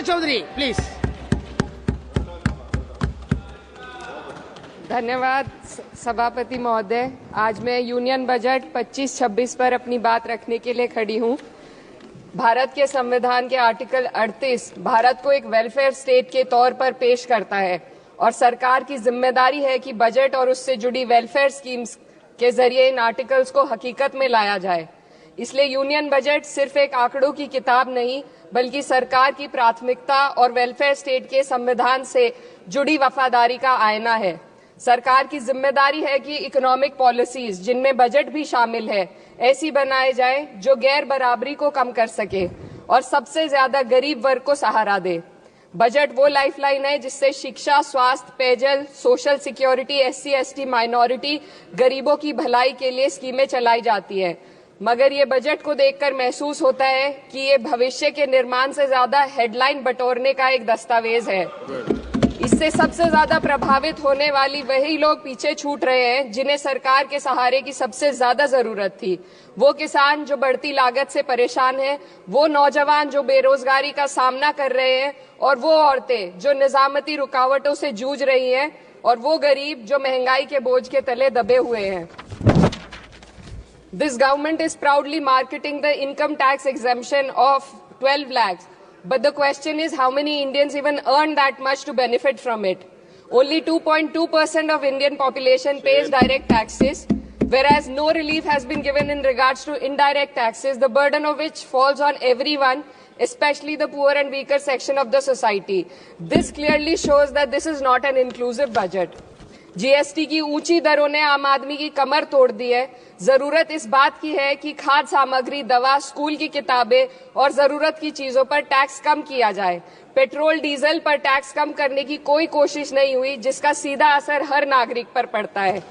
Chaudhary please. धन्यवाद सभापति महोदय। आज मैं यूनियन बजट 25-26 पर अपनी बात रखने के लिए खड़ी हूं। भारत के संविधान के आर्टिकल 38 भारत को एक वेलफेयर स्टेट के तौर पर पेश करता है और सरकार की जिम्मेदारी है कि बजट और उससे जुड़ी वेलफेयर स्कीम्स के जरिए इन आर्टिकल्स को हकीकत में लाया जाए। इसलिए यूनियन बजट सिर्फ एक आंकड़ों की किताब नहीं, बल्कि सरकार की प्राथमिकता और वेलफेयर स्टेट के संविधान से जुड़ी वफादारी का आईना है। सरकार की जिम्मेदारी है कि इकोनॉमिक पॉलिसीज, जिनमें बजट भी शामिल है, ऐसी बनाए जाए जो गैर बराबरी को कम कर सके और सबसे ज्यादा गरीब वर्ग को सहारा दे। बजट वो लाइफलाइन है जिससे शिक्षा, स्वास्थ्य, पेयजल, social security, SC, ST, minority, गरीबों की भलाई के लिए स्कीमें चलाई जाती है। मगर ये बजट को देखकर महसूस होता है कि ये भविष्य के निर्माण से ज्यादा हेडलाइन बटोरने का एक दस्तावेज है। इससे सबसे ज्यादा प्रभावित होने वाली वही लोग पीछे छूट रहे हैं जिन्हें सरकार के सहारे की सबसे ज्यादा जरूरत थी। वो किसान जो बढ़ती लागत से परेशान हैं, वो नौजवान जो बेरोजगारी का सामना कर रहे हैं, और वो औरतें जो निजामती रुकावटों से जूझ रही हैं, और वो गरीब जो महंगाई के बोझ के तले दबे हुए हैं। This government is proudly marketing the income tax exemption of 12 lakhs. But the question is, how many Indians even earn that much to benefit from it? Only 2.2% of Indian population pays direct taxes, whereas no relief has been given in regards to indirect taxes, the burden of which falls on everyone, especially the poor and weaker section of the society. This clearly shows that this is not an inclusive budget. GST की ऊंची दरों ने आम आदमी की कमर तोड़ दी है। जरूरत इस बात की है कि खाद्य सामग्री, दवा, स्कूल की किताबें और जरूरत की चीजों पर टैक्स कम किया जाए। पेट्रोल, डीजल पर टैक्स कम करने की कोई कोशिश नहीं हुई, जिसका सीधा असर हर नागरिक पर पड़ता है।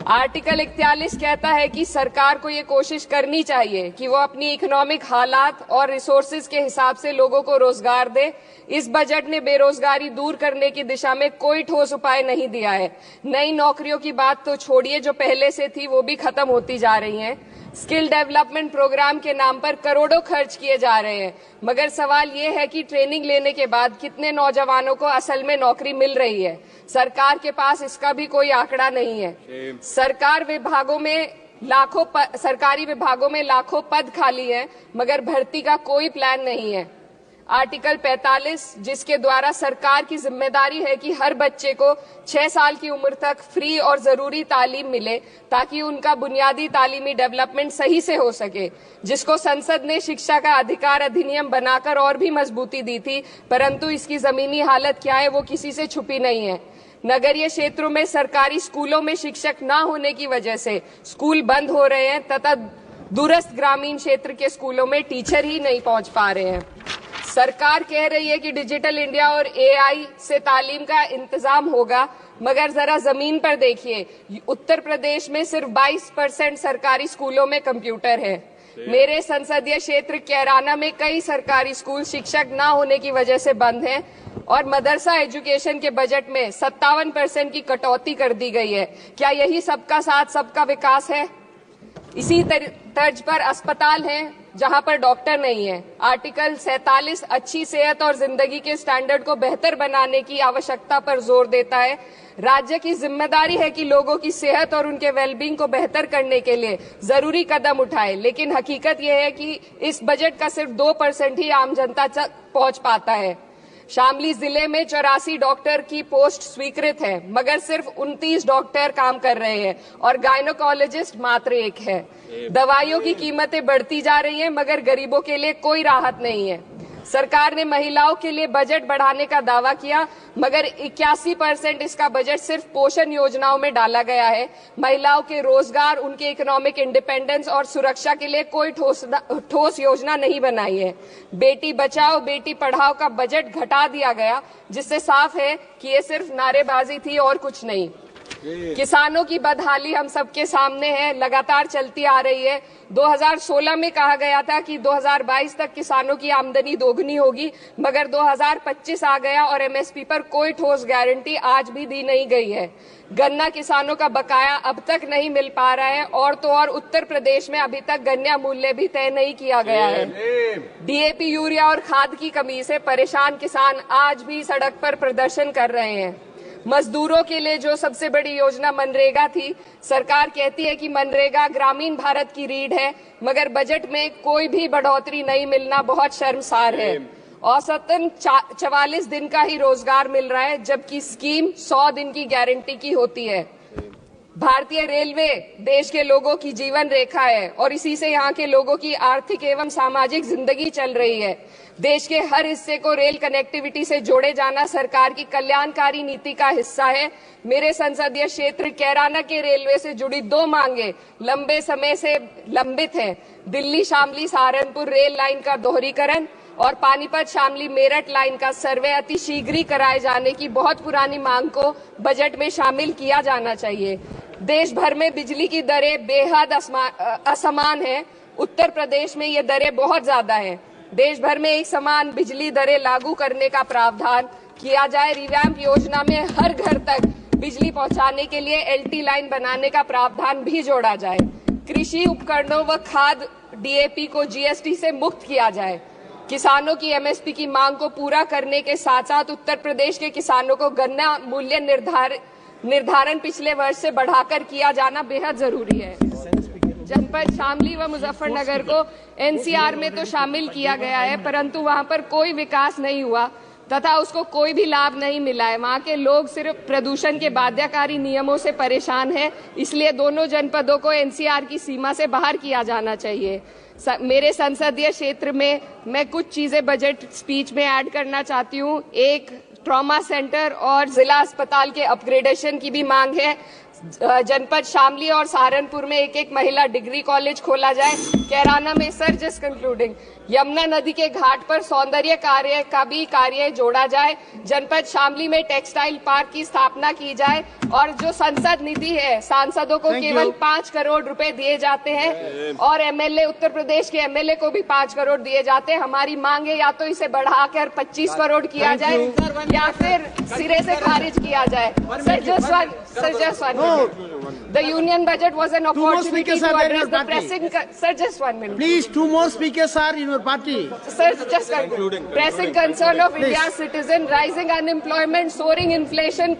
आर्टिकल 41 कहता है कि सरकार को ये कोशिश करनी चाहिए कि वो अपनी इकोनॉमिक हालात और रिसोर्सेज के हिसाब से लोगों को रोजगार दे। इस बजट ने बेरोजगारी दूर करने की दिशा में कोई ठोस उपाय नहीं दिया है। नई नौकरियों की बात तो छोड़िए, जो पहले से थी वो भी खत्म होती जा रही हैं। स्किल डेवलपमेंट प्रोग्राम के नाम पर करोड़ों खर्च किए जा रहे हैं, मगर सवाल ये है कि ट्रेनिंग लेने के बाद कितने नौजवानों को असल में नौकरी मिल रही है। सरकार के पास इसका भी कोई आंकड़ा नहीं है। सरकारी विभागों में लाखों पद खाली हैं, मगर भर्ती का कोई प्लान नहीं है। आर्टिकल 45, जिसके द्वारा सरकार की जिम्मेदारी है कि हर बच्चे को 6 साल की उम्र तक फ्री और जरूरी तालीम मिले ताकि उनका बुनियादी तालीमी डेवलपमेंट सही से हो सके, जिसको संसद ने शिक्षा का अधिकार अधिनियम बनाकर और भी मजबूती दी थी, परंतु इसकी जमीनी हालत क्या है वो किसी से छुपी नहीं है। नगरीय क्षेत्रों में सरकारी स्कूलों में शिक्षक न होने की वजह से स्कूल बंद हो रहे हैं तथा दूरस्थ ग्रामीण क्षेत्र के स्कूलों में टीचर ही नहीं पहुंच पा रहे हैं। सरकार कह रही है कि डिजिटल इंडिया और एआई से तालीम का इंतजाम होगा, मगर जरा जमीन पर देखिए, उत्तर प्रदेश में सिर्फ 22% सरकारी स्कूलों में कंप्यूटर है। मेरे संसदीय क्षेत्र कैराना में कई सरकारी स्कूल शिक्षक न होने की वजह से बंद हैं और मदरसा एजुकेशन के बजट में 57% की कटौती कर दी गई है। क्या यही सबका साथ सबका विकास है? इसी तर्ज पर अस्पताल हैं जहां पर डॉक्टर नहीं है। आर्टिकल 47 अच्छी सेहत और जिंदगी के स्टैंडर्ड को बेहतर बनाने की आवश्यकता पर जोर देता है। राज्य की जिम्मेदारी है कि लोगों की सेहत और उनके वेलबींग को बेहतर करने के लिए जरूरी कदम उठाए, लेकिन हकीकत यह है कि इस बजट का सिर्फ 2% ही आम जनता तक पहुंच पाता है। शामली जिले में 84 डॉक्टर की पोस्ट स्वीकृत है, मगर सिर्फ 29 डॉक्टर काम कर रहे हैं और गायनोकोलॉजिस्ट मात्र 1 है। दवाइयों की कीमतें बढ़ती जा रही हैं, मगर गरीबों के लिए कोई राहत नहीं है। सरकार ने महिलाओं के लिए बजट बढ़ाने का दावा किया, मगर 81% इसका बजट सिर्फ पोषण योजनाओं में डाला गया है। महिलाओं के रोजगार, उनके इकोनॉमिक इंडिपेंडेंस और सुरक्षा के लिए कोई ठोस योजना नहीं बनाई है। बेटी बचाओ बेटी पढ़ाओ का बजट घटा दिया गया, जिससे साफ है कि ये सिर्फ नारेबाजी थी और कुछ नहीं। किसानों की बदहाली हम सबके सामने है, लगातार चलती आ रही है। 2016 में कहा गया था कि 2022 तक किसानों की आमदनी दोगुनी होगी, मगर 2025 आ गया और एमएसपी पर कोई ठोस गारंटी आज भी दी नहीं गई है। गन्ना किसानों का बकाया अब तक नहीं मिल पा रहा है, और तो और उत्तर प्रदेश में अभी तक गन्ना मूल्य भी तय नहीं किया गया है। डीएपी, यूरिया और खाद की कमी से परेशान किसान आज भी सड़क पर प्रदर्शन कर रहे हैं। मजदूरों के लिए जो सबसे बड़ी योजना मनरेगा थी, सरकार कहती है कि मनरेगा ग्रामीण भारत की रीढ़ है, मगर बजट में कोई भी बढ़ोतरी नहीं मिलना बहुत शर्मसार है। औसतन 44 दिन का ही रोजगार मिल रहा है, जबकि स्कीम 100 दिन की गारंटी की होती है। भारतीय रेलवे देश के लोगों की जीवन रेखा है और इसी से यहाँ के लोगों की आर्थिक एवं सामाजिक जिंदगी चल रही है। देश के हर हिस्से को रेल कनेक्टिविटी से जोड़े जाना सरकार की कल्याणकारी नीति का हिस्सा है। मेरे संसदीय क्षेत्र कैराना के रेलवे से जुड़ी 2 मांगे लंबे समय से लंबित हैं। दिल्ली शामली सहारनपुर रेल लाइन का दोहरीकरण और पानीपत शामली मेरठ लाइन का सर्वे अति शीघ्र ही कराए जाने की बहुत पुरानी मांग को बजट में शामिल किया जाना चाहिए। देश भर में बिजली की दरें बेहद असमान है। उत्तर प्रदेश में ये दरें बहुत ज्यादा हैं। देश भर में एक समान बिजली दरें लागू करने का प्रावधान किया जाए। रिवैम्प योजना में हर घर तक बिजली पहुंचाने के लिए एलटी लाइन बनाने का प्रावधान भी जोड़ा जाए। कृषि उपकरणों व खाद डीएपी को जीएसटी से मुक्त किया जाए। किसानों की एमएसपी की मांग को पूरा करने के साथ साथ उत्तर प्रदेश के किसानों को गन्ना मूल्य निर्धारण पिछले वर्ष से बढ़ाकर किया जाना बेहद जरूरी है। जनपद शामली व मुजफ्फरनगर को एनसीआर में तो शामिल किया गया है, परंतु वहां पर कोई विकास नहीं हुआ तथा उसको कोई भी लाभ नहीं मिला है। वहां के लोग सिर्फ प्रदूषण के बाध्यकारी नियमों से परेशान हैं, इसलिए दोनों जनपदों को एनसीआर की सीमा से बाहर किया जाना चाहिए। मेरे संसदीय क्षेत्र में मैं कुछ चीजें बजट स्पीच में ऐड करना चाहती हूँ। एक, ट्रॉमा सेंटर और जिला अस्पताल के अपग्रेडेशन की भी मांग है। जनपद शामली और सहारनपुर में एक महिला डिग्री कॉलेज खोला जाए। कैराना में सर जस्ट कंक्लूडिंग, यमुना नदी के घाट पर सौंदर्य कार्य का भी कार्य जोड़ा जाए। जनपद शामली में टेक्सटाइल पार्क की स्थापना की जाए और जो संसद निधि है, सांसदों को केवल 5 करोड़ रुपए दिए जाते हैं और एमएलए, उत्तर प्रदेश के एमएलए को भी 5 करोड़ दिए जाते हैं। हमारी मांग है या तो इसे बढ़ाकर 25 करोड़ किया जाए या फिर सिरे से खारिज किया जाए। Sir, just one minute. The union budget was an opportunity to address the pressing... Sir, just 1 minute. Please, 2 more speakers are in your party. Sir, just concluding. Pressing concern of India's citizen, rising unemployment, soaring inflation,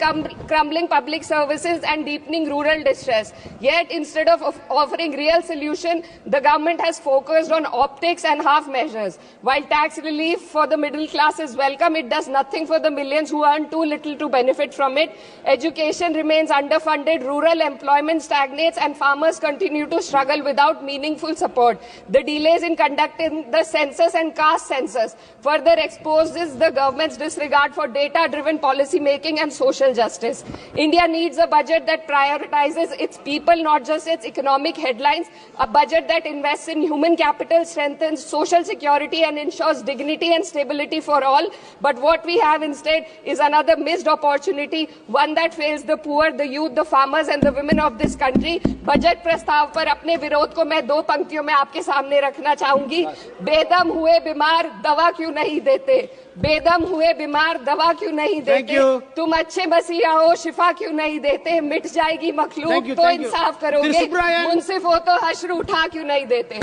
crumbling public services and deepening rural distress. Yet, instead of offering real solution, the government has focused on optics and half measures. While tax relief for the middle class is welcome, it does nothing for the millions who earn too little to benefit from it. Education remains underfunded, rural employment stagnates and farmers continue to struggle without meaningful support. The delays in conducting the census and caste census further exposes the government's disregard for data-driven policy making and social justice. India needs a budget that prioritizes its people, not just its economic headlines, a budget that invests in human capital, strengthens social security and ensures dignity and stability for all. But what we have instead is another missed opportunity, one that fails the poor, the youth, the farmers and the women of this country. Budget प्रस्ताव पर अपने विरोध को मैं 2 पंक्तियों में आपके सामने रखना चाहूंगी। बेदम हुए बीमार दवा क्यों नहीं देते? बेदम हुए बीमार दवा क्यों नहीं देते? तुम अच्छे मसीहा हो, शिफा क्यों नहीं देते? मिट जाएगी मखलूक तो इंसाफ करोगे, मुंसिफ हो तो हश्र उठा क्यों नहीं देते?